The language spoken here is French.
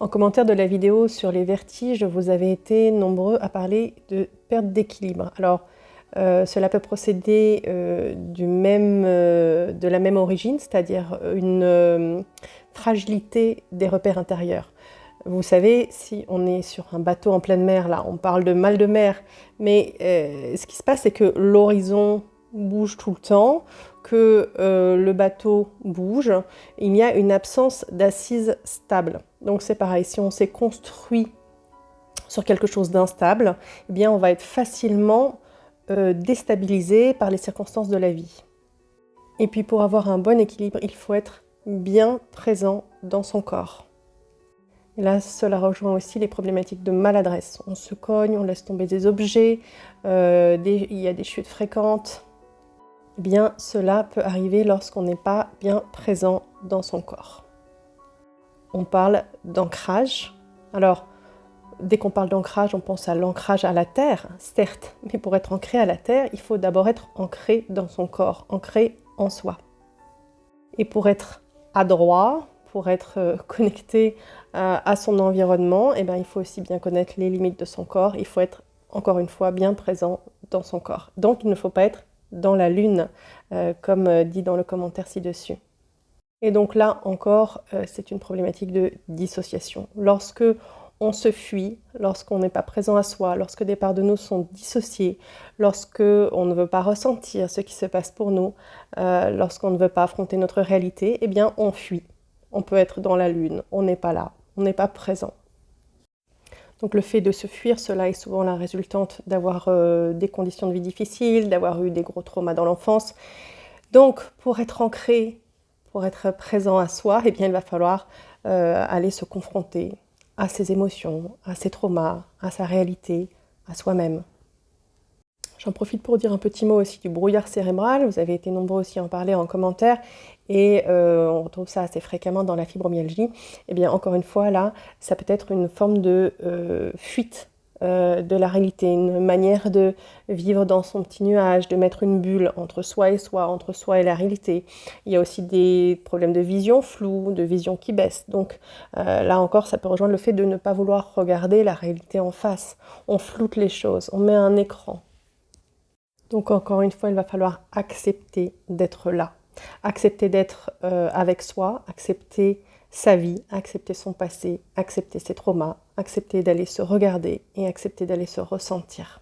En commentaire de la vidéo sur les vertiges, vous avez été nombreux à parler de perte d'équilibre. Alors, cela peut procéder de la même origine, c'est-à-dire une fragilité des repères intérieurs. Vous savez, si on est sur un bateau en pleine mer, là, on parle de mal de mer, mais ce qui se passe, c'est que l'horizon bouge tout le temps, que le bateau bouge, il y a une absence d'assise stable. Donc c'est pareil, si on s'est construit sur quelque chose d'instable, eh bien on va être facilement déstabilisé par les circonstances de la vie. Et puis pour avoir un bon équilibre, il faut être bien présent dans son corps. Et là, cela rejoint aussi les problématiques de maladresse. On se cogne, on laisse tomber des objets, il y a des chutes fréquentes. Eh bien, cela peut arriver lorsqu'on n'est pas bien présent dans son corps. On parle d'ancrage. Alors, dès qu'on parle d'ancrage, on pense à l'ancrage à la terre, certes, mais pour être ancré à la terre, il faut d'abord être ancré dans son corps, ancré en soi. Et pour être adroit, pour être connecté à son environnement, eh bien, il faut aussi bien connaître les limites de son corps, il faut être, encore une fois, bien présent dans son corps. Donc, il ne faut pas être dans la lune, comme dit dans le commentaire ci-dessus. Et donc là encore, c'est une problématique de dissociation. Lorsque on se fuit, lorsqu'on n'est pas présent à soi, lorsque des parts de nous sont dissociées, lorsque on ne veut pas ressentir ce qui se passe pour nous, lorsqu'on ne veut pas affronter notre réalité, eh bien on fuit. On peut être dans la lune, on n'est pas là, on n'est pas présent. Donc le fait de se fuir, cela est souvent la résultante d'avoir des conditions de vie difficiles, d'avoir eu des gros traumas dans l'enfance. Donc pour être ancré, pour être présent à soi, eh bien, il va falloir aller se confronter à ses émotions, à ses traumas, à sa réalité, à soi-même. J'en profite pour dire un petit mot aussi du brouillard cérébral. Vous avez été nombreux aussi à en parler en commentaire et on retrouve ça assez fréquemment dans la fibromyalgie. Eh bien, encore une fois, là, ça peut être une forme de fuite de la réalité, une manière de vivre dans son petit nuage, de mettre une bulle entre soi et la réalité. Il y a aussi des problèmes de vision floue, de vision qui baisse. Donc là encore, ça peut rejoindre le fait de ne pas vouloir regarder la réalité en face. On floute les choses, on met un écran. Donc encore une fois, il va falloir accepter d'être là, accepter d'être avec soi, accepter sa vie, accepter son passé, accepter ses traumas, accepter d'aller se regarder et accepter d'aller se ressentir.